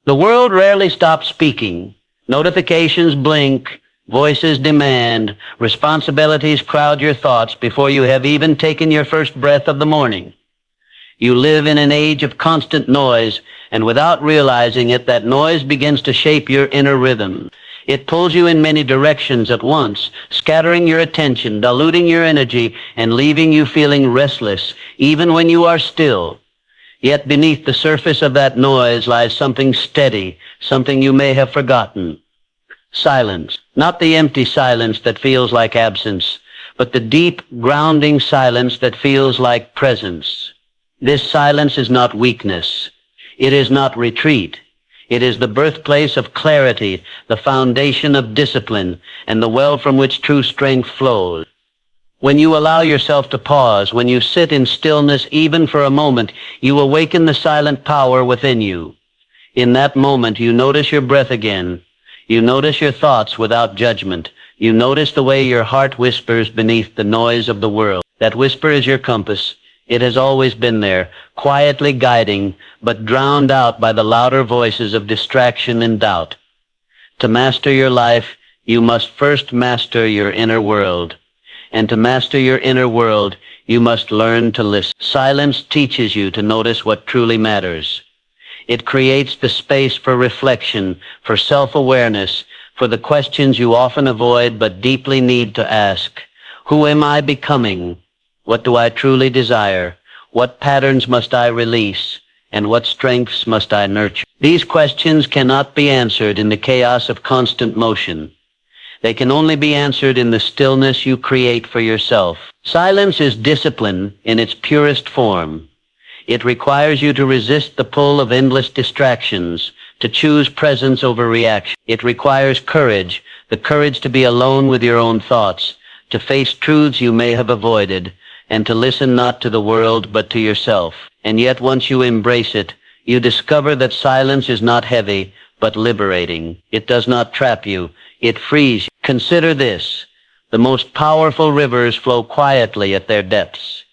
The world rarely stops speaking. Notifications blink, voices demand, responsibilities crowd your thoughts before you have even taken your first breath of the morning. You live in an age of constant noise, and without realizing it, that noise begins to shape your inner rhythm. It pulls you in many directions at once, scattering your attention, diluting your energy, and leaving you feeling restless, even when you are still. Yet beneath the surface of that noise lies something steady, something you may have forgotten. Silence. Not the empty silence that feels like absence, but the deep, grounding silence that feels like presence. This silence is not weakness. It is not retreat. It is the birthplace of clarity, the foundation of discipline, and the well from which true strength flows. When you allow yourself to pause, when you sit in stillness even for a moment, you awaken the silent power within you. In that moment, you notice your breath again. You notice your thoughts without judgment. You notice the way your heart whispers beneath the noise of the world. That whisper is your compass. It has always been there, quietly guiding, but drowned out by the louder voices of distraction and doubt. To master your life, you must first master your inner world. And to master your inner world, you must learn to listen. Silence teaches you to notice what truly matters. It creates the space for reflection, for self-awareness, for the questions you often avoid but deeply need to ask. Who am I becoming? What do I truly desire? What patterns must I release? And what strengths must I nurture? These questions cannot be answered in the chaos of constant motion. They can only be answered in the stillness you create for yourself. Silence is discipline in its purest form. It requires you to resist the pull of endless distractions, to choose presence over reaction. It requires courage, the courage to be alone with your own thoughts, to face truths you may have avoided, and to listen not to the world but to yourself. And yet once you embrace it, you discover that silence is not heavy, but liberating. It does not trap you. It frees you. Consider this. The most powerful rivers flow quietly at their depths.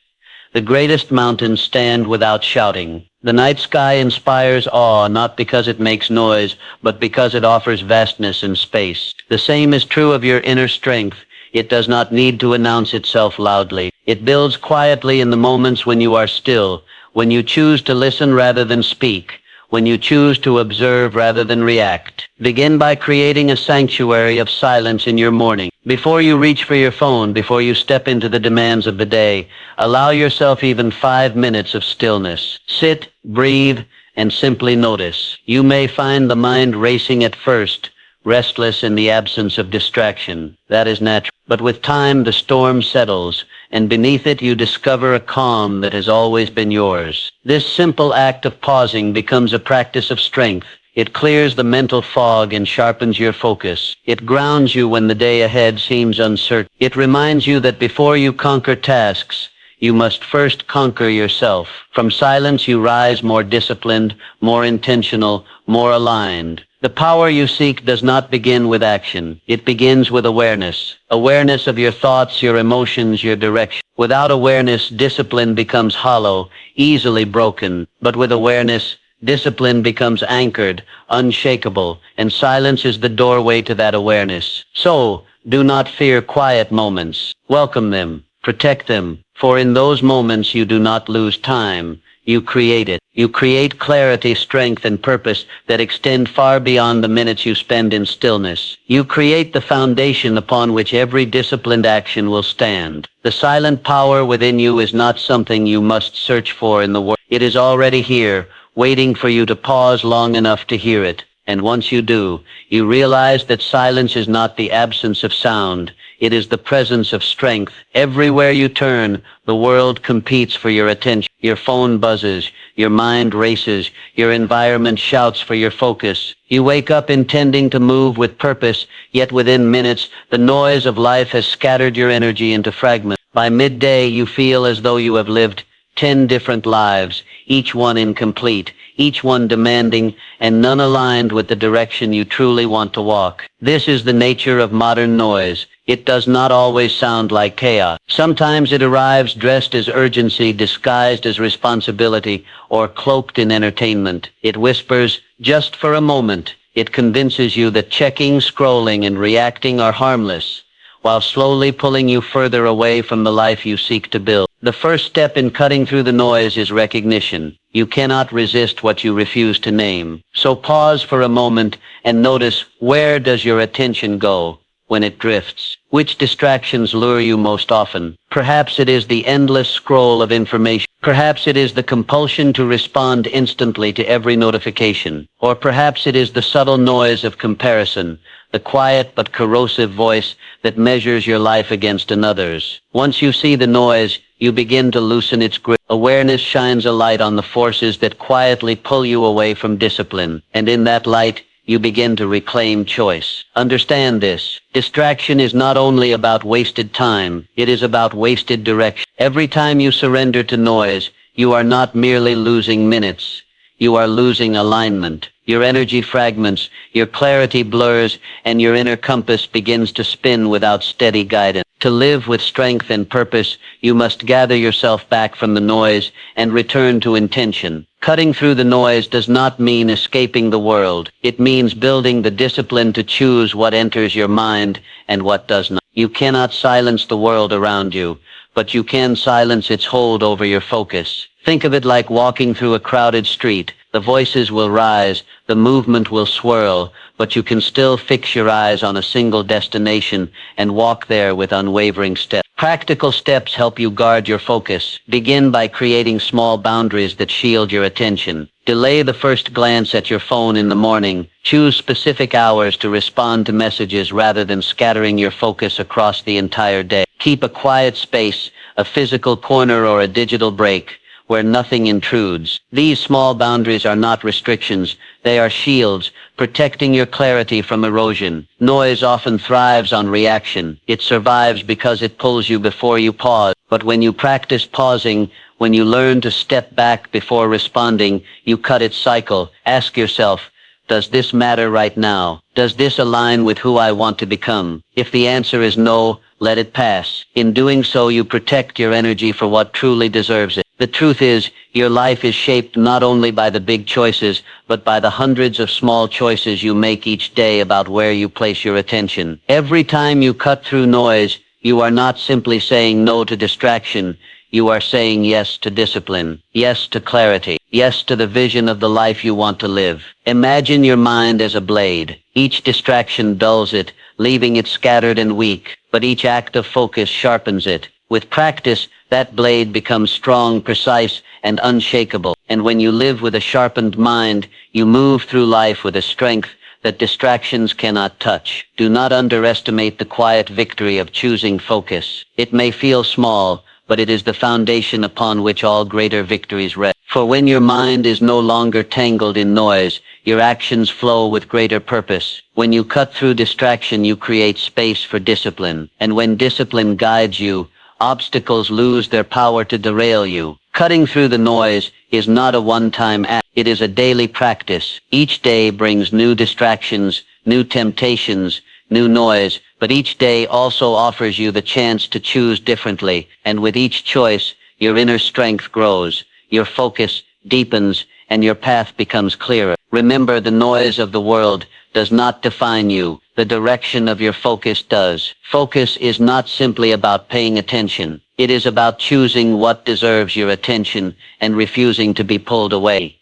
The greatest mountains stand without shouting. The night sky inspires awe not because it makes noise, but because it offers vastness and space. The same is true of your inner strength. It does not need to announce itself loudly. It builds quietly in the moments when you are still, when you choose to listen rather than speak, when you choose to observe rather than react. Begin by creating a sanctuary of silence in your morning. Before you reach for your phone, before you step into the demands of the day, allow yourself even 5 minutes of stillness. Sit, breathe, and simply notice. You may find the mind racing at first, restless in the absence of distraction. That is natural. But with time, the storm settles, and beneath it you discover a calm that has always been yours. This simple act of pausing becomes a practice of strength. It clears the mental fog and sharpens your focus. It grounds you when the day ahead seems uncertain. It reminds you that before you conquer tasks, you must first conquer yourself. From silence you rise more disciplined, more intentional, more aligned. The power you seek does not begin with action. It begins with awareness. Awareness of your thoughts, your emotions, your direction. Without awareness, discipline becomes hollow, easily broken. But with awareness, discipline becomes anchored, unshakable, and silence is the doorway to that awareness. So, do not fear quiet moments. Welcome them. Protect them. For in those moments you do not lose time. You create it. You create clarity, strength, and purpose that extend far beyond the minutes you spend in stillness. You create the foundation upon which every disciplined action will stand. The silent power within you is not something you must search for in the world. It is already here, waiting for you to pause long enough to hear it. And once you do, you realize that silence is not the absence of sound. It is the presence of strength. Everywhere you turn, the world competes for your attention. Your phone buzzes, your mind races, your environment shouts for your focus. You wake up intending to move with purpose, yet within minutes, the noise of life has scattered your energy into fragments. By midday, you feel as though you have lived 10 different lives, each one incomplete, each one demanding, and none aligned with the direction you truly want to walk. This is the nature of modern noise. It does not always sound like chaos. Sometimes it arrives dressed as urgency, disguised as responsibility, or cloaked in entertainment. It whispers, just for a moment. It convinces you that checking, scrolling, and reacting are harmless, while slowly pulling you further away from the life you seek to build. The first step in cutting through the noise is recognition. You cannot resist what you refuse to name. So pause for a moment and notice, where does your attention go when it drifts? Which distractions lure you most often? Perhaps it is the endless scroll of information. Perhaps it is the compulsion to respond instantly to every notification. Or perhaps it is the subtle noise of comparison, the quiet but corrosive voice that measures your life against another's. Once you see the noise, you begin to loosen its grip. Awareness shines a light on the forces that quietly pull you away from discipline, and in that light, you begin to reclaim choice. Understand this. Distraction is not only about wasted time, it is about wasted direction. Every time you surrender to noise, you are not merely losing minutes. You are losing alignment. Your energy fragments, your clarity blurs, and your inner compass begins to spin without steady guidance. To live with strength and purpose, you must gather yourself back from the noise and return to intention. Cutting through the noise does not mean escaping the world. It means building the discipline to choose what enters your mind and what does not. You cannot silence the world around you, but you can silence its hold over your focus. Think of it like walking through a crowded street. The voices will rise, the movement will swirl, but you can still fix your eyes on a single destination and walk there with unwavering steps. Practical steps help you guard your focus. Begin by creating small boundaries that shield your attention. Delay the first glance at your phone in the morning. Choose specific hours to respond to messages rather than scattering your focus across the entire day. Keep a quiet space, a physical corner or a digital break, where nothing intrudes. These small boundaries are not restrictions, they are shields, protecting your clarity from erosion. Noise often thrives on reaction. It survives because it pulls you before you pause. But when you practice pausing, when you learn to step back before responding, you cut its cycle. Ask yourself, does this matter right now? Does this align with who I want to become? If the answer is no, let it pass. In doing so, you protect your energy for what truly deserves it. The truth is, your life is shaped not only by the big choices, but by the hundreds of small choices you make each day about where you place your attention. Every time you cut through noise, you are not simply saying no to distraction. You are saying yes to discipline, yes to clarity, yes to the vision of the life you want to live. Imagine your mind as a blade. Each distraction dulls it, leaving it scattered and weak, but each act of focus sharpens it. With practice, that blade becomes strong, precise, and unshakable. And when you live with a sharpened mind, you move through life with a strength that distractions cannot touch. Do not underestimate the quiet victory of choosing focus. It may feel small, but it is the foundation upon which all greater victories rest. For when your mind is no longer tangled in noise, your actions flow with greater purpose. When you cut through distraction, you create space for discipline. And when discipline guides you, obstacles lose their power to derail you. Cutting through the noise is not a one-time act. It is a daily practice. Each day brings new distractions, new temptations, new noise, but each day also offers you the chance to choose differently. And with each choice, your inner strength grows, your focus deepens, and your path becomes clearer. Remember, the noise of the world does not define you. The direction of your focus does. Focus is not simply about paying attention. It is about choosing what deserves your attention and refusing to be pulled away.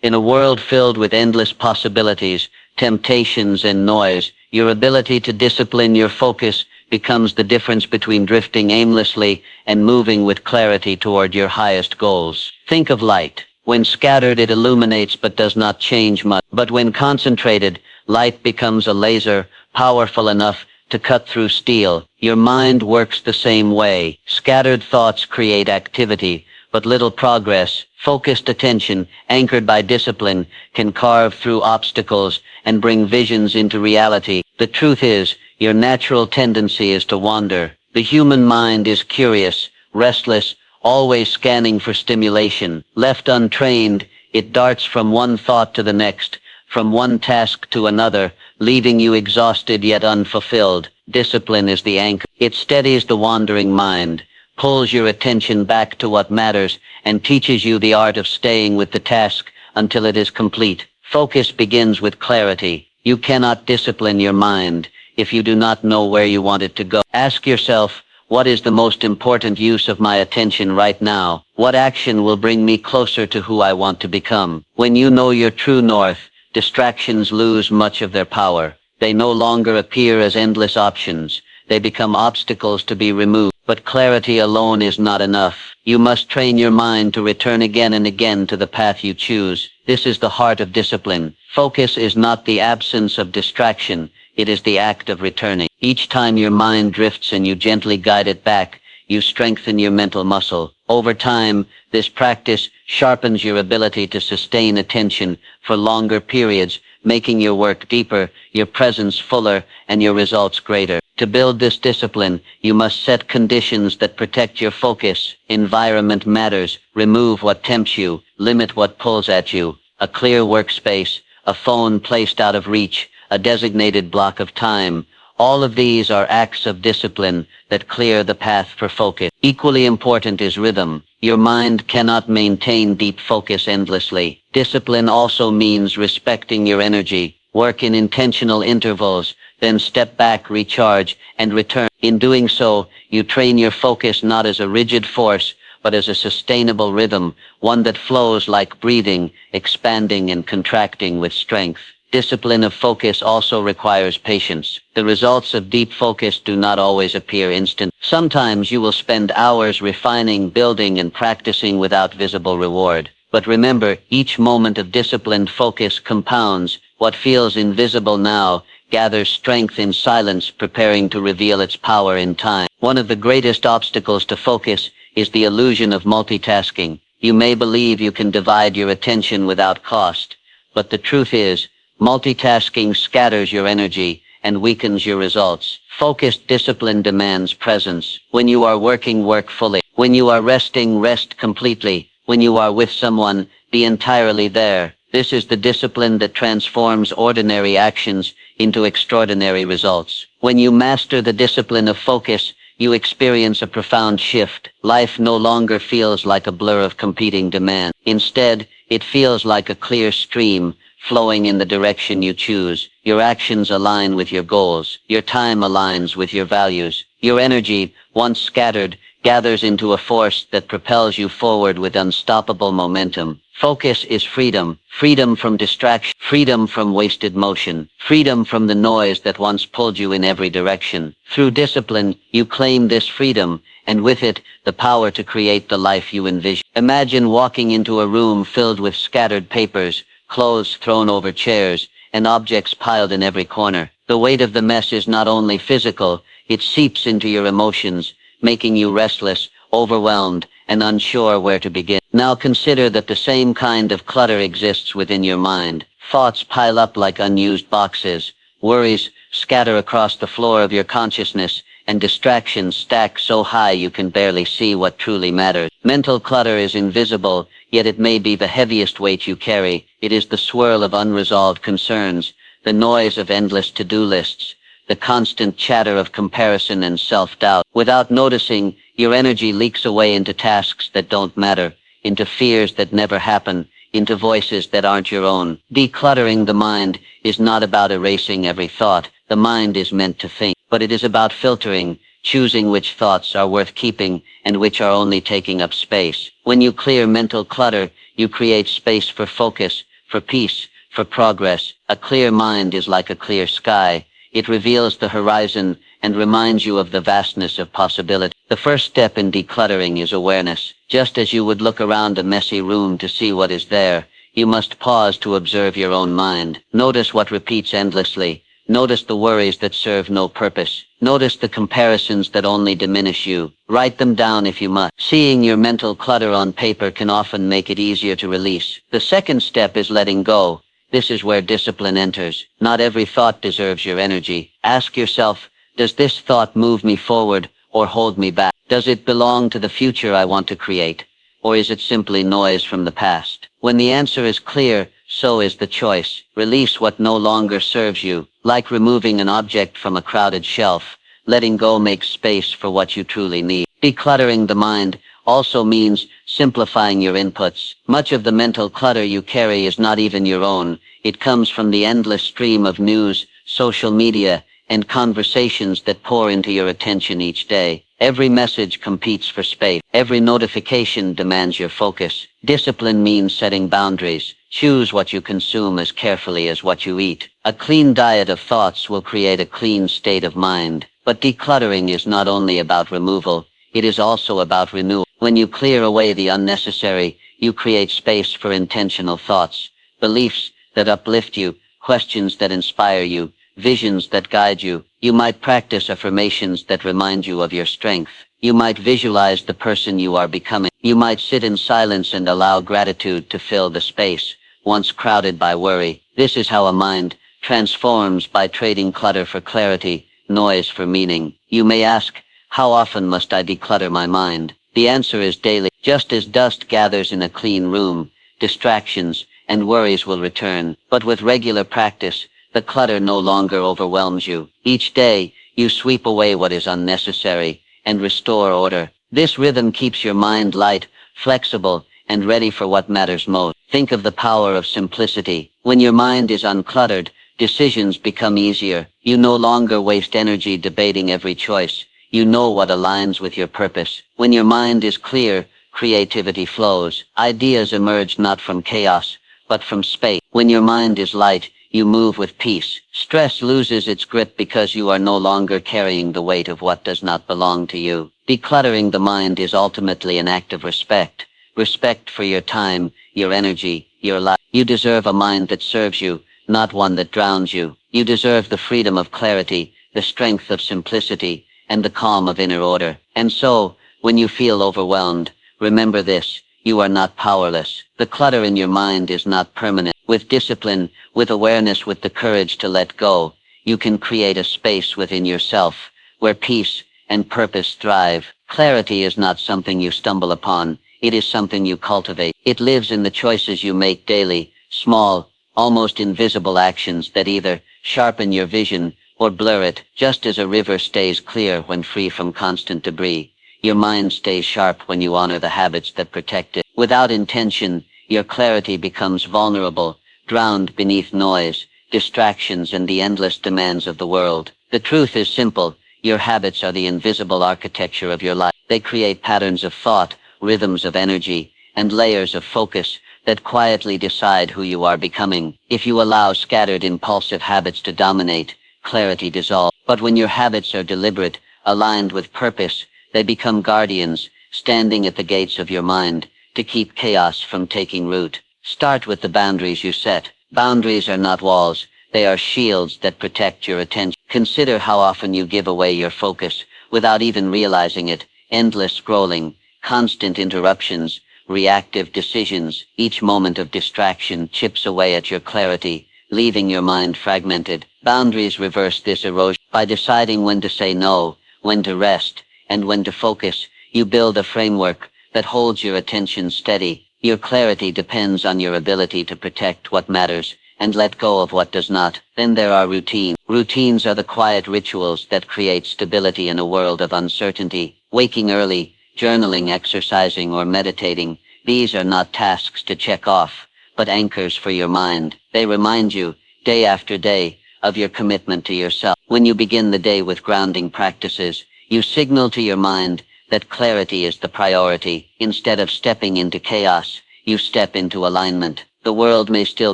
In a world filled with endless possibilities, temptations, and noise, your ability to discipline your focus becomes the difference between drifting aimlessly and moving with clarity toward your highest goals. Think of light. When scattered, it illuminates but does not change much. But when concentrated, light becomes a laser, powerful enough to cut through steel. Your mind works the same way. Scattered thoughts create activity, but little progress. Focused attention, anchored by discipline, can carve through obstacles and bring visions into reality. The truth is, your natural tendency is to wander. The human mind is curious, restless, always scanning for stimulation. Left untrained, it darts from one thought to the next, from one task to another, leaving you exhausted yet unfulfilled. Discipline is the anchor. It steadies the wandering mind, pulls your attention back to what matters, and teaches you the art of staying with the task until it is complete. Focus begins with clarity. You cannot discipline your mind if you do not know where you want it to go. Ask yourself, what is the most important use of my attention right now? What action will bring me closer to who I want to become? When you know your true north, distractions lose much of their power. They no longer appear as endless options. They become obstacles to be removed. But clarity alone is not enough. You must train your mind to return again and again to the path you choose. This is the heart of discipline. Focus is not the absence of distraction. It is the act of returning. Each time your mind drifts and you gently guide it back, you strengthen your mental muscle. Over time, this practice sharpens your ability to sustain attention for longer periods, making your work deeper, your presence fuller, and your results greater. To build this discipline, you must set conditions that protect your focus. Environment matters. Remove what tempts you. Limit what pulls at you. A clear workspace, a phone placed out of reach, a designated block of time. All of these are acts of discipline that clear the path for focus. Equally important is rhythm. Your mind cannot maintain deep focus endlessly. Discipline also means respecting your energy. Work in intentional intervals, then step back, recharge, and return. In doing so, you train your focus not as a rigid force, but as a sustainable rhythm, one that flows like breathing, expanding and contracting with strength. Discipline of focus also requires patience. The results of deep focus do not always appear instant. Sometimes you will spend hours refining, building, and practicing without visible reward. But remember, each moment of disciplined focus compounds. What feels invisible now gathers strength in silence, preparing to reveal its power in time. One of the greatest obstacles to focus is the illusion of multitasking. You may believe you can divide your attention without cost, but the truth is, multitasking scatters your energy and weakens your results. Focused discipline demands presence. When you are working, work fully. When you are resting, rest completely. When you are with someone, be entirely there. This is the discipline that transforms ordinary actions into extraordinary results. When you master the discipline of focus, you experience a profound shift. Life no longer feels like a blur of competing demands. Instead, it feels like a clear stream, flowing in the direction you choose. Your actions align with your goals. Your time aligns with your values. Your energy, once scattered, gathers into a force that propels you forward with unstoppable momentum. Focus is freedom. Freedom from distraction. Freedom from wasted motion. Freedom from the noise that once pulled you in every direction. Through discipline, you claim this freedom, and with it, the power to create the life you envision. Imagine walking into a room filled with scattered papers, clothes thrown over chairs, and objects piled in every corner. The weight of the mess is not only physical, it seeps into your emotions, making you restless, overwhelmed, and unsure where to begin. Now consider that the same kind of clutter exists within your mind. Thoughts pile up like unused boxes. Worries scatter across the floor of your consciousness, and distractions stack so high you can barely see what truly matters. Mental clutter is invisible, yet it may be the heaviest weight you carry. It is the swirl of unresolved concerns, the noise of endless to-do lists, the constant chatter of comparison and self-doubt. Without noticing, your energy leaks away into tasks that don't matter, into fears that never happen, into voices that aren't your own. Decluttering the mind is not about erasing every thought. The mind is meant to think, but it is about filtering, choosing which thoughts are worth keeping and which are only taking up space. When you clear mental clutter, you create space for focus, for peace, for progress. A clear mind is like a clear sky. It reveals the horizon and reminds you of the vastness of possibility. The first step in decluttering is awareness. Just as you would look around a messy room to see what is there, you must pause to observe your own mind. Notice what repeats endlessly. Notice the worries that serve no purpose. Notice the comparisons that only diminish you. Write them down if you must. Seeing your mental clutter on paper can often make it easier to release. The second step is letting go. This is where discipline enters. Not every thought deserves your energy. Ask yourself, does this thought move me forward or hold me back? Does it belong to the future I want to create, or is it simply noise from the past? When the answer is clear, so is the choice. Release what no longer serves you, like removing an object from a crowded shelf. Letting go makes space for what you truly need. Decluttering the mind also means simplifying your inputs. Much of the mental clutter you carry is not even your own. It comes from the endless stream of news, social media, and conversations that pour into your attention each day. Every message competes for space. Every notification demands your focus. Discipline means setting boundaries. Choose what you consume as carefully as what you eat. A clean diet of thoughts will create a clean state of mind. But decluttering is not only about removal, it is also about renewal. When you clear away the unnecessary, you create space for intentional thoughts, beliefs that uplift you, questions that inspire you, visions that guide you. You might practice affirmations that remind you of your strength. You might visualize the person you are becoming. You might sit in silence and allow gratitude to fill the space once crowded by worry. This is how a mind transforms, by trading clutter for clarity, noise for meaning. You may ask, how often must I declutter my mind? The answer is daily. Just as dust gathers in a clean room, distractions and worries will return. But with regular practice, the clutter no longer overwhelms you. Each day, you sweep away what is unnecessary and restore order. This rhythm keeps your mind light, flexible, and ready for what matters most. Think of the power of simplicity. When your mind is uncluttered, decisions become easier. You no longer waste energy debating every choice. You know what aligns with your purpose. When your mind is clear, creativity flows. Ideas emerge not from chaos, but from space. When your mind is light, you move with peace. Stress loses its grip because you are no longer carrying the weight of what does not belong to you. Decluttering the mind is ultimately an act of respect. Respect for your time, your energy, your life. You deserve a mind that serves you, not one that drowns you. You deserve the freedom of clarity, the strength of simplicity, and the calm of inner order. And so, when you feel overwhelmed, remember this: you are not powerless. The clutter in your mind is not permanent. With discipline, with awareness, with the courage to let go, you can create a space within yourself where peace and purpose thrive. Clarity is not something you stumble upon. It is something you cultivate. It lives in the choices you make daily, small, almost invisible actions that either sharpen your vision or blur it. Just as a river stays clear when free from constant debris, your mind stays sharp when you honor the habits that protect it. Without intention, your clarity becomes vulnerable, drowned beneath noise, distractions, and the endless demands of the world. The truth is simple. Your habits are the invisible architecture of your life. They create patterns of thought, rhythms of energy, and layers of focus that quietly decide who you are becoming. If you allow scattered impulsive habits to dominate, clarity dissolves. But when your habits are deliberate, aligned with purpose, they become guardians, standing at the gates of your mind to keep chaos from taking root. Start with the boundaries you set. Boundaries are not walls. They are shields that protect your attention. Consider how often you give away your focus without even realizing it. Endless scrolling, constant interruptions, reactive decisions. Each moment of distraction chips away at your clarity, leaving your mind fragmented. Boundaries reverse this erosion. By deciding when to say no, when to rest, and when to focus, you build a framework that holds your attention steady. Your clarity depends on your ability to protect what matters and let go of what does not. Then there are routines. Routines are the quiet rituals that create stability in a world of uncertainty. Waking early, journaling, exercising, or meditating. These are not tasks to check off, but anchors for your mind. They remind you, day after day, of your commitment to yourself. When you begin the day with grounding practices, you signal to your mind that clarity is the priority. Instead of stepping into chaos, you step into alignment. The world may still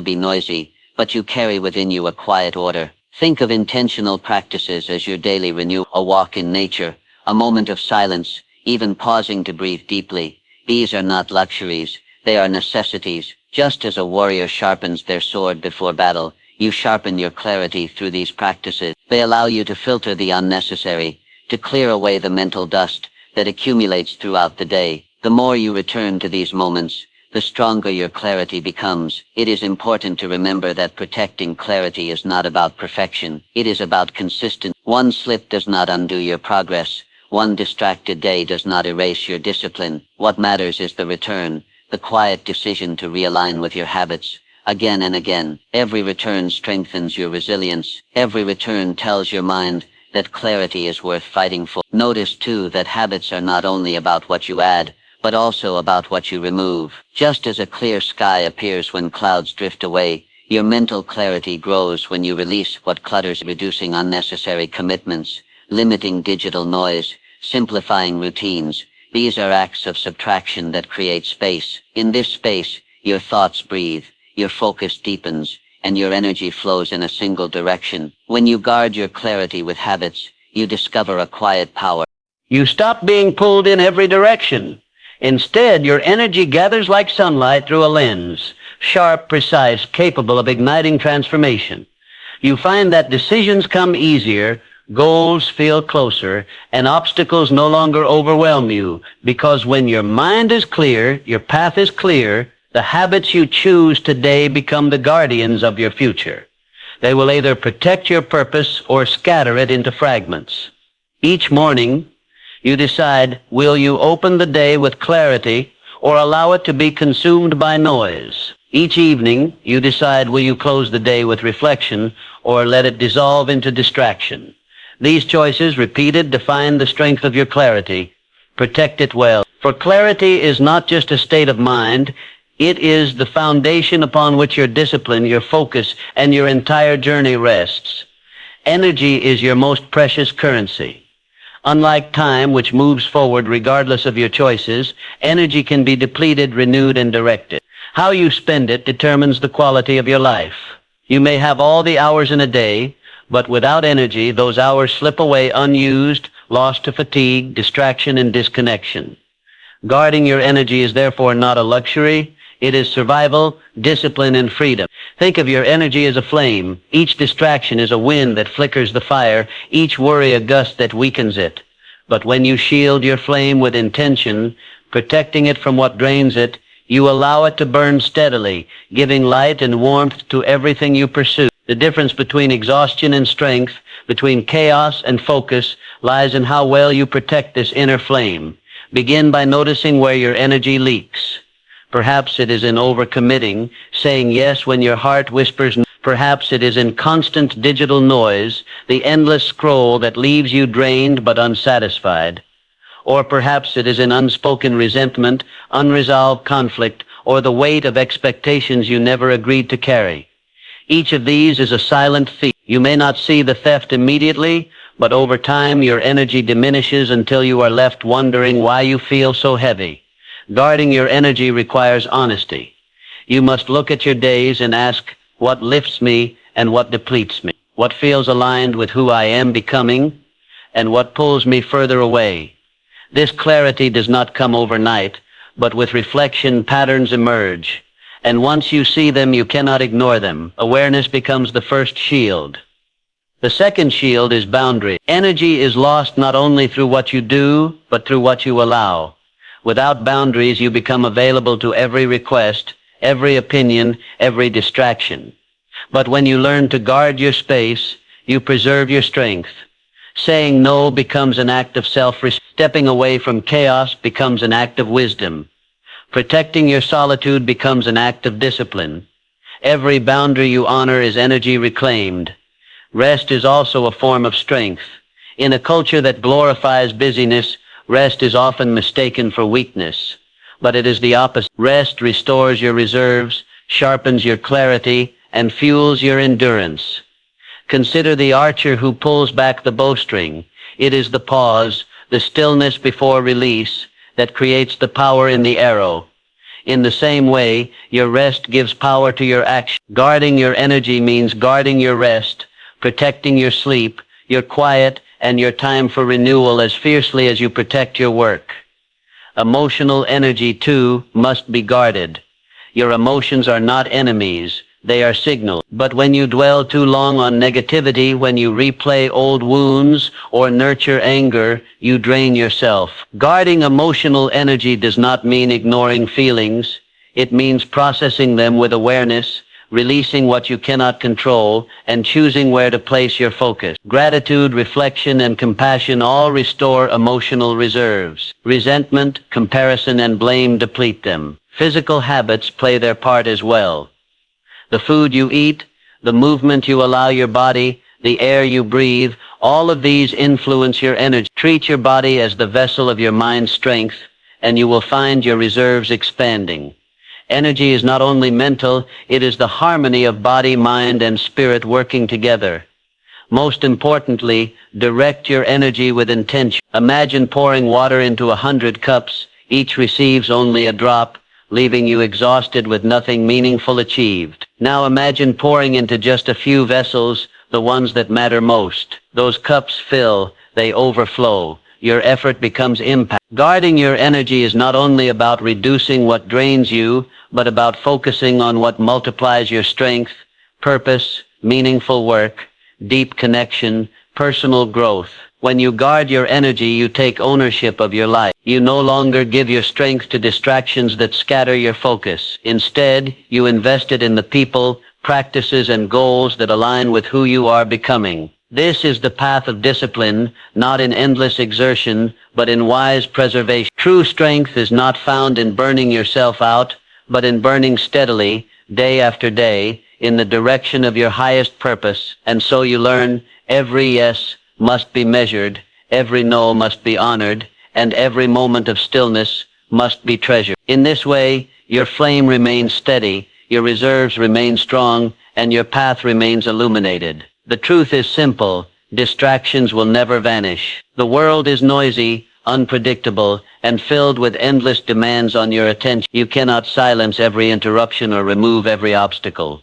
be noisy, but you carry within you a quiet order. Think of intentional practices as your daily renewal. A walk in nature, a moment of silence, even pausing to breathe deeply. These are not luxuries, they are necessities. Just as a warrior sharpens their sword before battle, you sharpen your clarity through these practices. They allow you to filter the unnecessary, to clear away the mental dust that accumulates throughout the day. The more you return to these moments, the stronger your clarity becomes. It is important to remember that protecting clarity is not about perfection. It is about consistency. One slip does not undo your progress. One distracted day does not erase your discipline. What matters is the return, the quiet decision to realign with your habits. again and again. Every return strengthens your resilience. Every return tells your mind that clarity is worth fighting for. Notice too that habits are not only about what you add, but also about what you remove. Just as a clear sky appears when clouds drift away, your mental clarity grows when you release what clutters, reducing unnecessary commitments, limiting digital noise, simplifying routines. These are acts of subtraction that create space. In this space, your thoughts breathe, your focus deepens, and your energy flows in a single direction. When you guard your clarity with habits, you discover a quiet power. You stop being pulled in every direction. Instead, your energy gathers like sunlight through a lens, sharp, precise, capable of igniting transformation. You find that decisions come easier, goals feel closer, and obstacles no longer overwhelm you, because when your mind is clear, your path is clear, the habits you choose today become the guardians of your future. They will either protect your purpose or scatter it into fragments. Each morning, you decide, will you open the day with clarity or allow it to be consumed by noise? Each evening, you decide, will you close the day with reflection or let it dissolve into distraction? These choices, repeated, define the strength of your clarity. Protect it well. For clarity is not just a state of mind, it is the foundation upon which your discipline, your focus, and your entire journey rests. Energy is your most precious currency. Unlike time, which moves forward regardless of your choices, energy can be depleted, renewed, and directed. How you spend it determines the quality of your life. You may have all the hours in a day, but without energy, those hours slip away unused, lost to fatigue, distraction, and disconnection. Guarding your energy is therefore not a luxury. It is survival, discipline, and freedom. Think of your energy as a flame. Each distraction is a wind that flickers the fire, each worry a gust that weakens it. But when you shield your flame with intention, protecting it from what drains it, you allow it to burn steadily, giving light and warmth to everything you pursue. The difference between exhaustion and strength, between chaos and focus, lies in how well you protect this inner flame. Begin by noticing where your energy leaks. Perhaps it is in overcommitting, saying yes when your heart whispers no. Perhaps it is in constant digital noise, the endless scroll that leaves you drained but unsatisfied. Or perhaps it is in unspoken resentment, unresolved conflict, or the weight of expectations you never agreed to carry. Each of these is a silent thief. You may not see the theft immediately, but over time your energy diminishes until you are left wondering why you feel so heavy. Guarding your energy requires honesty. You must look at your days and ask, what lifts me and what depletes me? What feels aligned with who I am becoming and what pulls me further away? This clarity does not come overnight, but with reflection, patterns emerge. And once you see them, you cannot ignore them. Awareness becomes the first shield. The second shield is boundary. Energy is lost not only through what you do, but through what you allow. Without boundaries, you become available to every request, every opinion, every distraction. But when you learn to guard your space, you preserve your strength. Saying no becomes an act of self-respect. Stepping away from chaos becomes an act of wisdom. Protecting your solitude becomes an act of discipline. Every boundary you honor is energy reclaimed. Rest is also a form of strength. In a culture that glorifies busyness, rest is often mistaken for weakness, but it is the opposite. Rest restores your reserves, sharpens your clarity, and fuels your endurance. Consider the archer who pulls back the bowstring. It is the pause, the stillness before release, that creates the power in the arrow. In the same way, your rest gives power to your action. Guarding your energy means guarding your rest, protecting your sleep, your quiet, and your time for renewal as fiercely as you protect your work. Emotional energy, too, must be guarded. Your emotions are not enemies, they are signals. But when you dwell too long on negativity, when you replay old wounds or nurture anger, you drain yourself. Guarding emotional energy does not mean ignoring feelings. It means processing them with awareness, releasing what you cannot control, and choosing where to place your focus. Gratitude, reflection, and compassion all restore emotional reserves. Resentment, comparison, and blame deplete them. Physical habits play their part as well. The food you eat, the movement you allow your body, the air you breathe, all of these influence your energy. Treat your body as the vessel of your mind's strength, and you will find your reserves expanding. Energy is not only mental, it is the harmony of body, mind, and spirit working together. Most importantly, direct your energy with intention. Imagine pouring water into 100 cups. Each receives only a drop, leaving you exhausted with nothing meaningful achieved. Now imagine pouring into just a few vessels, the ones that matter most. Those cups fill, they overflow. Your effort becomes impact. Guarding your energy is not only about reducing what drains you, but about focusing on what multiplies your strength, purpose, meaningful work, deep connection, personal growth. When you guard your energy, you take ownership of your life. You no longer give your strength to distractions that scatter your focus. Instead, you invest it in the people, practices, and goals that align with who you are becoming. This is the path of discipline, not in endless exertion, but in wise preservation. True strength is not found in burning yourself out, but in burning steadily, day after day, in the direction of your highest purpose. And so you learn, every yes must be measured, every no must be honored, and every moment of stillness must be treasured. In this way, your flame remains steady, your reserves remain strong, and your path remains illuminated. The truth is simple. Distractions will never vanish. The world is noisy, unpredictable, and filled with endless demands on your attention. You cannot silence every interruption or remove every obstacle,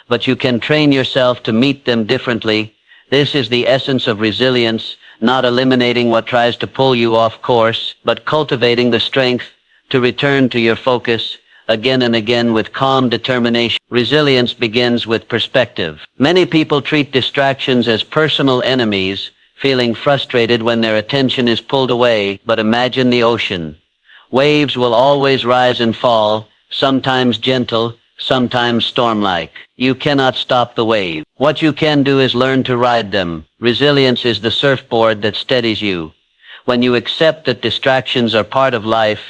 but you can train yourself to meet them differently. This is the essence of resilience, not eliminating what tries to pull you off course, but cultivating the strength to return to your focus again and again with calm determination. Resilience begins with perspective. Many people treat distractions as personal enemies, feeling frustrated when their attention is pulled away. But imagine the ocean. Waves will always rise and fall, sometimes gentle, sometimes storm-like. You cannot stop the wave. What you can do is learn to ride them. Resilience is the surfboard that steadies you. When you accept that distractions are part of life,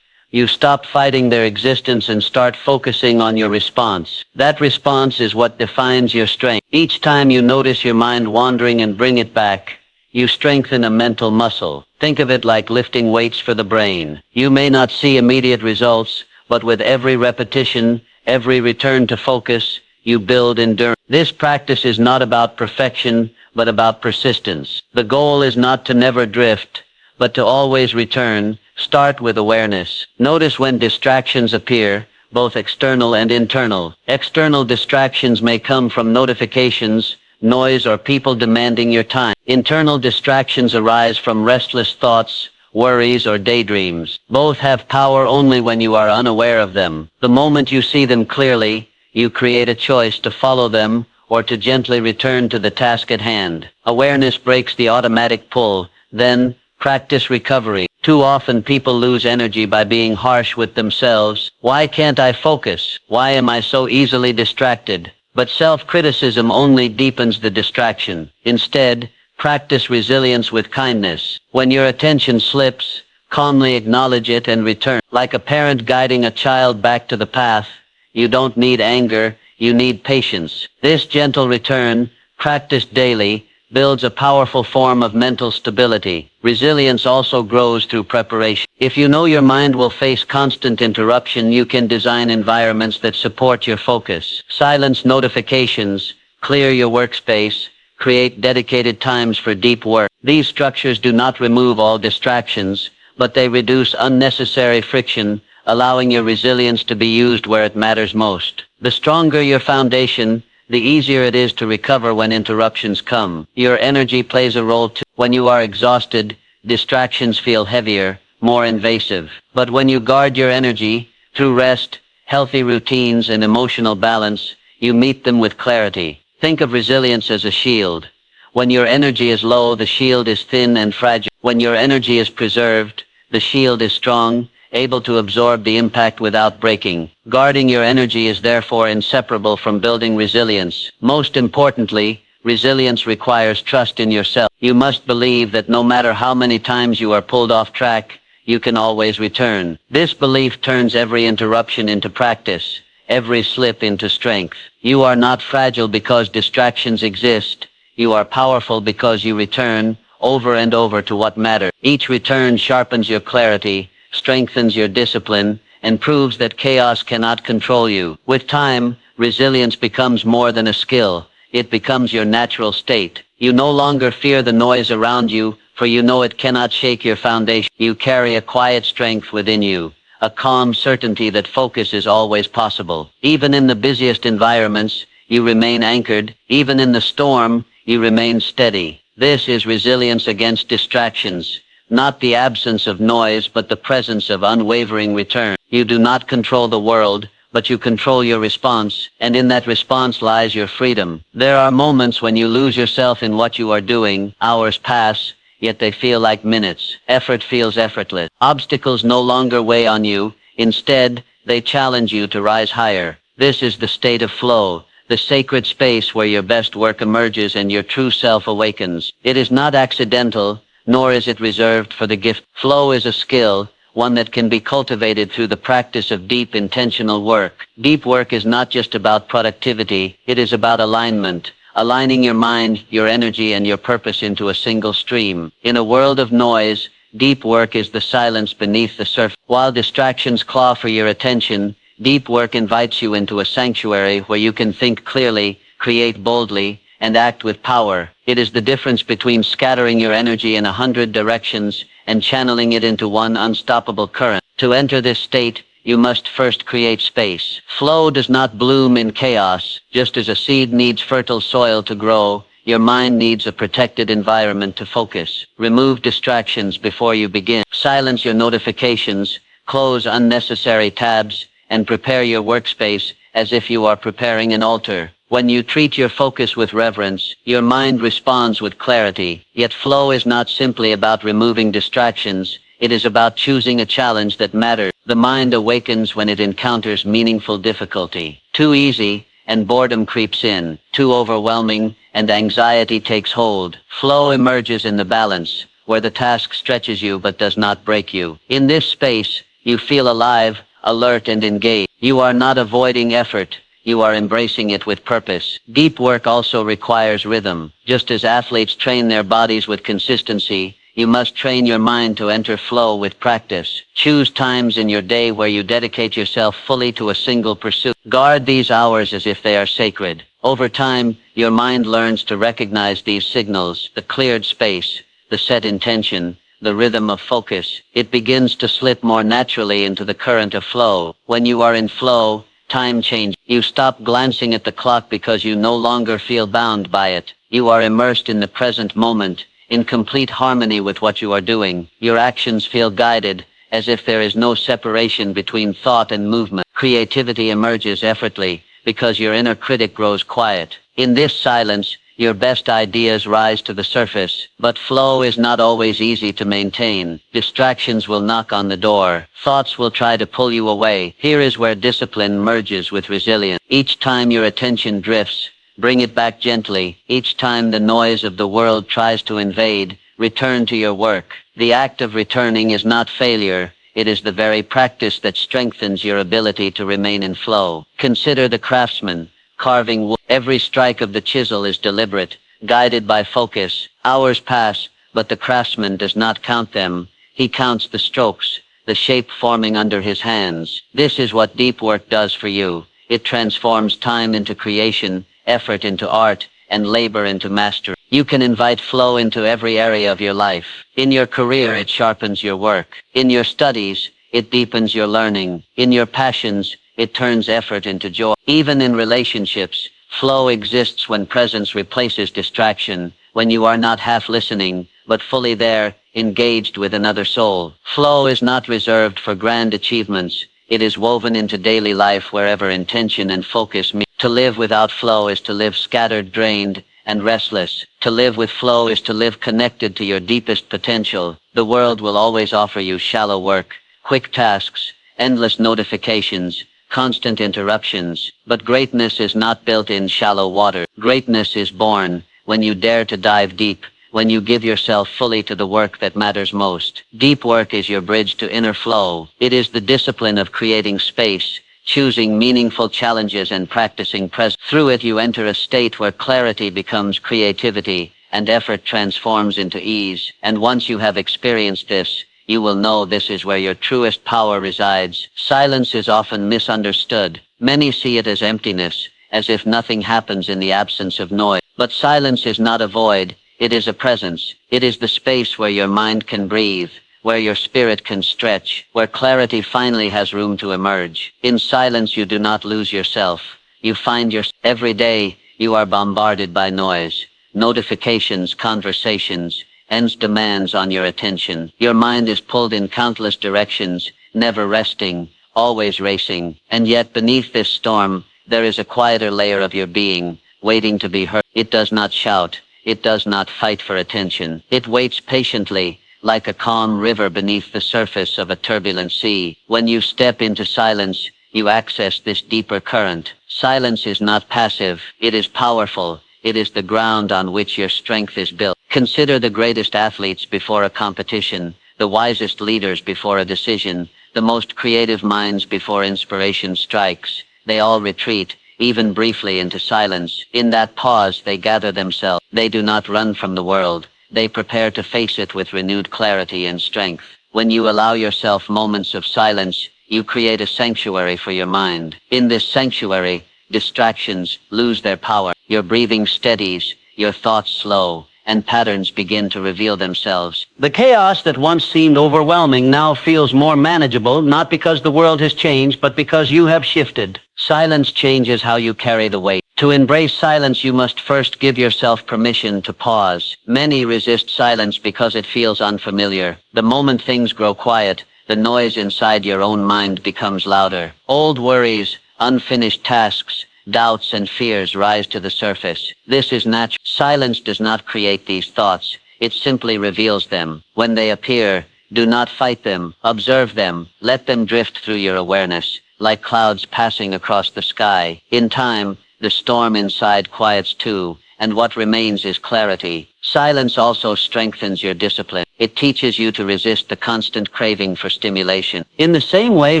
you stop fighting their existence and start focusing on your response. That response is what defines your strength. Each time you notice your mind wandering and bring it back, you strengthen a mental muscle. Think of it like lifting weights for the brain. You may not see immediate results, but with every repetition, every return to focus, you build endurance. This practice is not about perfection, but about persistence. The goal is not to never drift, but to always return. Start with awareness. Notice when distractions appear, both external and internal. External distractions may come from notifications, noise, or people demanding your time. Internal distractions arise from restless thoughts, worries, or daydreams. Both have power only when you are unaware of them. The moment you see them clearly, you create a choice to follow them or to gently return to the task at hand. Awareness breaks the automatic pull. Then, practice recovery. Too often people lose energy by being harsh with themselves. Why can't I focus? Why am I so easily distracted? But self-criticism only deepens the distraction. Instead, practice resilience with kindness. When your attention slips, calmly acknowledge it and return. Like a parent guiding a child back to the path, you don't need anger, you need patience. This gentle return, practiced daily, builds a powerful form of mental stability. Resilience also grows through preparation. If you know your mind will face constant interruption, you can design environments that support your focus. Silence notifications, clear your workspace, create dedicated times for deep work. These structures do not remove all distractions, but they reduce unnecessary friction, allowing your resilience to be used where it matters most. The stronger your foundation, the easier it is to recover when interruptions come. Your energy plays a role too. When you are exhausted, distractions feel heavier, more invasive. But when you guard your energy, through rest, healthy routines, and emotional balance, you meet them with clarity. Think of resilience as a shield. When your energy is low, the shield is thin and fragile. When your energy is preserved, the shield is strong, able to absorb the impact without breaking. Guarding your energy is therefore inseparable from building resilience. Most importantly, resilience requires trust in yourself. You must believe that no matter how many times you are pulled off track, you can always return. This belief turns every interruption into practice, every slip into strength. You are not fragile because distractions exist. You are powerful because you return over and over to what matters. Each return sharpens your clarity, strengthens your discipline, and proves that chaos cannot control you. With time, resilience becomes more than a skill. It becomes your natural state. You no longer fear the noise around you, for you know it cannot shake your foundation. You carry a quiet strength within you, a calm certainty that focus is always possible. Even in the busiest environments, you remain anchored. Even in the storm, you remain steady. This is resilience against distractions, not the absence of noise, but the presence of unwavering return. You do not control the world, but you control your response, and in that response lies your freedom. There are moments when you lose yourself in what you are doing. Hours pass, yet they feel like minutes. Effort feels effortless. Obstacles no longer weigh on you. Instead, they challenge you to rise higher. This is the state of flow, the sacred space where your best work emerges and your true self awakens. It is not accidental, nor is it reserved for the gift. Flow is a skill, one that can be cultivated through the practice of deep, intentional work. Deep work is not just about productivity, it is about alignment, aligning your mind, your energy, and your purpose into a single stream. In a world of noise, deep work is the silence beneath the surface. While distractions claw for your attention, deep work invites you into a sanctuary where you can think clearly, create boldly, and act with power. It is the difference between scattering your energy in 100 directions and channeling it into one unstoppable current. To enter this state, you must first create space. Flow does not bloom in chaos. Just as a seed needs fertile soil to grow, your mind needs a protected environment to focus. Remove distractions before you begin. Silence your notifications, close unnecessary tabs, and prepare your workspace as if you are preparing an altar. When you treat your focus with reverence, your mind responds with clarity. Yet flow is not simply about removing distractions. It is about choosing a challenge that matters. The mind awakens when it encounters meaningful difficulty. Too easy, and boredom creeps in. Too overwhelming, and anxiety takes hold. Flow emerges in the balance, where the task stretches you but does not break you. In this space, you feel alive, alert, and engaged. You are not avoiding effort. You are embracing it with purpose. Deep work also requires rhythm. Just as athletes train their bodies with consistency, you must train your mind to enter flow with practice. Choose times in your day where you dedicate yourself fully to a single pursuit. Guard these hours as if they are sacred. Over time, your mind learns to recognize these signals, the cleared space, the set intention, the rhythm of focus. It begins to slip more naturally into the current of flow. When you are in flow, time changes. You stop glancing at the clock because you no longer feel bound by it. You are immersed in the present moment, in complete harmony with what you are doing. Your actions feel guided, as if there is no separation between thought and movement. Creativity emerges effortlessly, because your inner critic grows quiet. In this silence, your best ideas rise to the surface, but flow is not always easy to maintain. Distractions will knock on the door. Thoughts will try to pull you away. Here is where discipline merges with resilience. Each time your attention drifts, bring it back gently. Each time the noise of the world tries to invade, return to your work. The act of returning is not failure. It is the very practice that strengthens your ability to remain in flow. Consider the craftsman carving wood. Every strike of the chisel is deliberate, guided by focus. Hours pass, but the craftsman does not count them. He counts the strokes, the shape forming under his hands. This is what deep work does for you. It transforms time into creation, effort into art, and labor into mastery. You can invite flow into every area of your life. In your career, it sharpens your work. In your studies, it deepens your learning. In your passions, it turns effort into joy. Even in relationships, flow exists when presence replaces distraction, when you are not half listening, but fully there, engaged with another soul. Flow is not reserved for grand achievements. It is woven into daily life wherever intention and focus meet. To live without flow is to live scattered, drained, and restless. To live with flow is to live connected to your deepest potential. The world will always offer you shallow work, quick tasks, endless notifications, constant interruptions. But greatness is not built in shallow water. Greatness is born when you dare to dive deep, when you give yourself fully to the work that matters most. Deep work is your bridge to inner flow. It is the discipline of creating space, choosing meaningful challenges and practicing presence. Through it, you enter a state where clarity becomes creativity and effort transforms into ease. And once you have experienced this, you will know this is where your truest power resides. Silence is often misunderstood. Many see it as emptiness, as if nothing happens in the absence of noise. But silence is not a void, it is a presence. It is the space where your mind can breathe, where your spirit can stretch, where clarity finally has room to emerge. In silence you do not lose yourself. You find yourself. Every day you are bombarded by noise, notifications, conversations, and demands on your attention. Your mind is pulled in countless directions, never resting, always racing. And yet beneath this storm, there is a quieter layer of your being, waiting to be heard. It does not shout. It does not fight for attention. It waits patiently, like a calm river beneath the surface of a turbulent sea. When you step into silence, you access this deeper current. Silence is not passive. It is powerful. It is the ground on which your strength is built. Consider the greatest athletes before a competition, the wisest leaders before a decision, the most creative minds before inspiration strikes. They all retreat, even briefly, into silence. In that pause, they gather themselves. They do not run from the world. They prepare to face it with renewed clarity and strength. When you allow yourself moments of silence, you create a sanctuary for your mind. In this sanctuary, distractions lose their power. Your breathing steadies, your thoughts slow, and patterns begin to reveal themselves. The chaos that once seemed overwhelming now feels more manageable, not because the world has changed, but because you have shifted. Silence changes how you carry the weight. To embrace silence, you must first give yourself permission to pause. Many resist silence because it feels unfamiliar. The moment things grow quiet, the noise inside your own mind becomes louder. Old worries, unfinished tasks, doubts and fears rise to the surface. This is natural. Silence does not create these thoughts. It simply reveals them. When they appear, do not fight them. Observe them. Let them drift through your awareness, like clouds passing across the sky. In time, the storm inside quiets too, and what remains is clarity. Silence also strengthens your discipline. It teaches you to resist the constant craving for stimulation. In the same way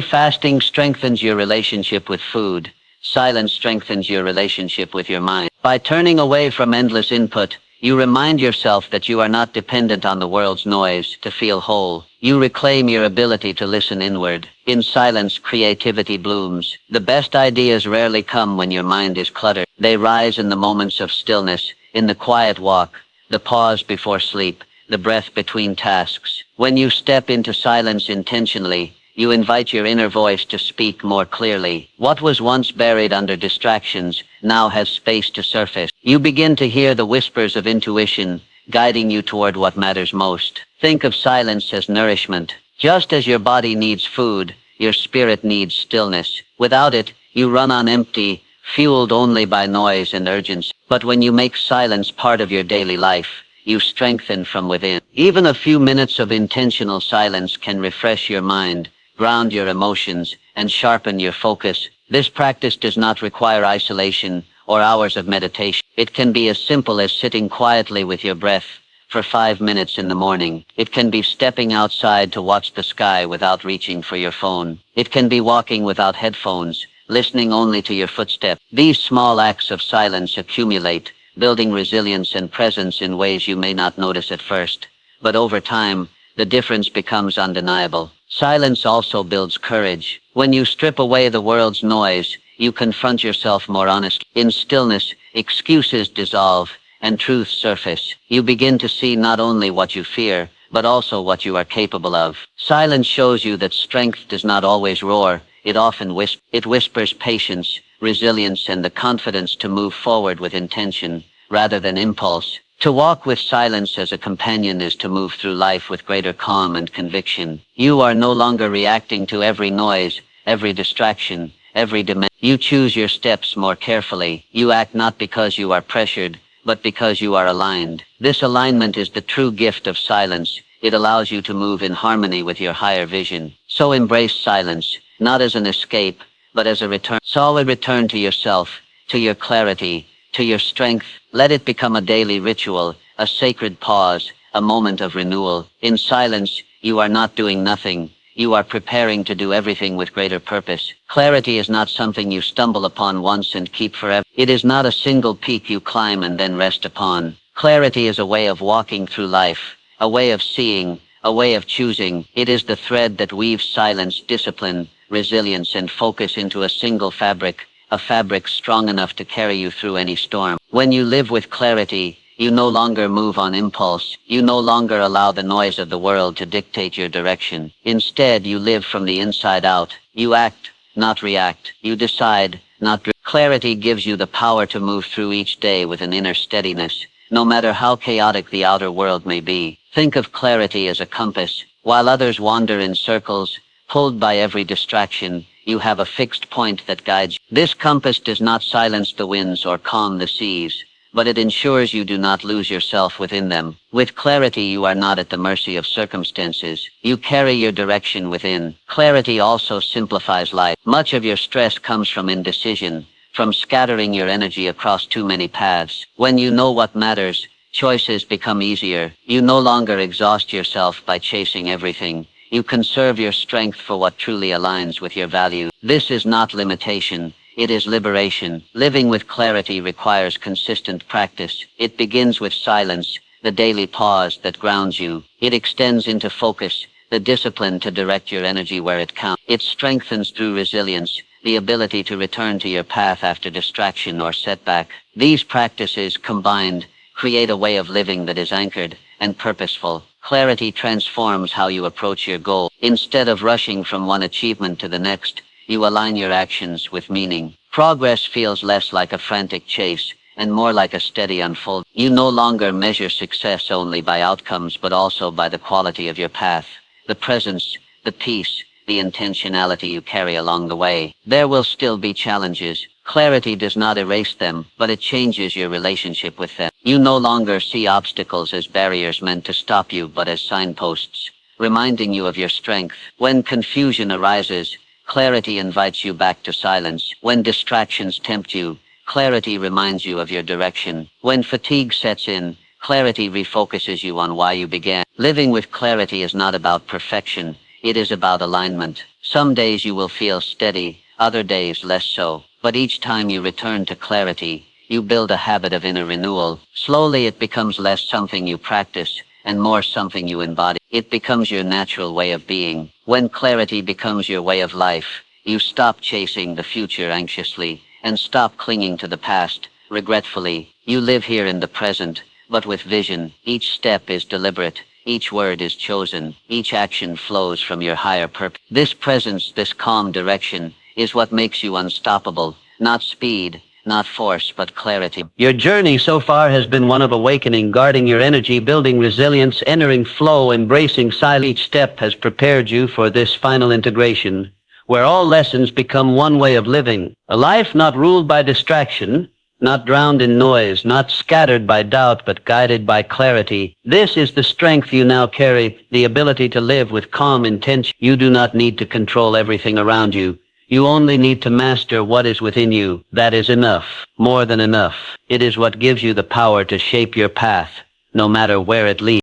fasting strengthens your relationship with food, silence strengthens your relationship with your mind. By turning away from endless input, you remind yourself that you are not dependent on the world's noise to feel whole. You reclaim your ability to listen inward. In silence, creativity blooms. The best ideas rarely come when your mind is cluttered. They rise in the moments of stillness, in the quiet walk, the pause before sleep, the breath between tasks. When you step into silence intentionally, you invite your inner voice to speak more clearly. What was once buried under distractions now has space to surface. You begin to hear the whispers of intuition, guiding you toward what matters most. Think of silence as nourishment. Just as your body needs food, your spirit needs stillness. Without it, you run on empty, fueled only by noise and urgency. But when you make silence part of your daily life, you strengthen from within. Even a few minutes of intentional silence can refresh your mind, ground your emotions, and sharpen your focus. This practice does not require isolation or hours of meditation. It can be as simple as sitting quietly with your breath for 5 minutes in the morning. It can be stepping outside to watch the sky without reaching for your phone. It can be walking without headphones, listening only to your footsteps. These small acts of silence accumulate, building resilience and presence in ways you may not notice at first. But over time, the difference becomes undeniable. Silence also builds courage. When you strip away the world's noise, you confront yourself more honestly. In stillness, excuses dissolve and truths surface. You begin to see not only what you fear, but also what you are capable of. Silence shows you that strength does not always roar. It often whispers. It whispers patience, resilience, and the confidence to move forward with intention rather than impulse. To walk with silence as a companion is to move through life with greater calm and conviction. You are no longer reacting to every noise, every distraction, every demand. You choose your steps more carefully. You act not because you are pressured, but because you are aligned. This alignment is the true gift of silence. It allows you to move in harmony with your higher vision. So embrace silence, not as an escape, but as a return. So a return to yourself, to your clarity, to your strength. Let it become a daily ritual, a sacred pause, a moment of renewal. In silence, you are not doing nothing. you are preparing to do everything with greater purpose. Clarity is not something you stumble upon once and keep forever. It is not a single peak you climb and then rest upon. Clarity is a way of walking through life, a way of seeing, a way of choosing. It is the thread that weaves silence, discipline, resilience, and focus into a single fabric, a fabric strong enough to carry you through any storm. When you live with clarity, you no longer move on impulse. You no longer allow the noise of the world to dictate your direction. Instead, you live from the inside out. You act, not react. You decide, not drift. Clarity gives you the power to move through each day with an inner steadiness, no matter how chaotic the outer world may be. Think of clarity as a compass. While others wander in circles, pulled by every distraction, you have a fixed point that guides you. This compass does not silence the winds or calm the seas, but it ensures you do not lose yourself within them. With clarity, you are not at the mercy of circumstances. You carry your direction within. Clarity also simplifies life. Much of your stress comes from indecision, from scattering your energy across too many paths. When you know what matters, choices become easier. You no longer exhaust yourself by chasing everything. You conserve your strength for what truly aligns with your values. This is not limitation. It is liberation. Living with clarity requires consistent practice. It begins with silence, the daily pause that grounds you. It extends into focus, the discipline to direct your energy where it counts. It strengthens through resilience, the ability to return to your path after distraction or setback. These practices combined create a way of living that is anchored and purposeful. Clarity transforms how you approach your goal. Instead of rushing from one achievement to the next, you align your actions with meaning. Progress feels less like a frantic chase and more like a steady unfold. You no longer measure success only by outcomes, but also by the quality of your path, the presence, the peace, the intentionality you carry along the way. There will still be challenges. Clarity does not erase them, but it changes your relationship with them. You no longer see obstacles as barriers meant to stop you, but as signposts, reminding you of your strength. When confusion arises, clarity invites you back to silence. When distractions tempt you, clarity reminds you of your direction. When fatigue sets in, clarity refocuses you on why you began. Living with clarity is not about perfection. It is about alignment. Some days you will feel steady, other days less so. But each time you return to clarity, you build a habit of inner renewal. Slowly it becomes less something you practice and more something you embody. It becomes your natural way of being. When clarity becomes your way of life, you stop chasing the future anxiously and stop clinging to the past regretfully. You live here in the present, but with vision. Each step is deliberate. Each word is chosen. Each action flows from your higher purpose. This presence, this calm direction, is what makes you unstoppable. Not speed, not force, but clarity. Your journey so far has been one of awakening, guarding your energy, building resilience, entering flow, embracing silence. Each step has prepared you for this final integration, where all lessons become one way of living. A life not ruled by distraction, not drowned in noise, not scattered by doubt, but guided by clarity. This is the strength you now carry, the ability to live with calm intention. You do not need to control everything around you. You only need to master what is within you. That is enough, more than enough. It is what gives you the power to shape your path, no matter where it leads.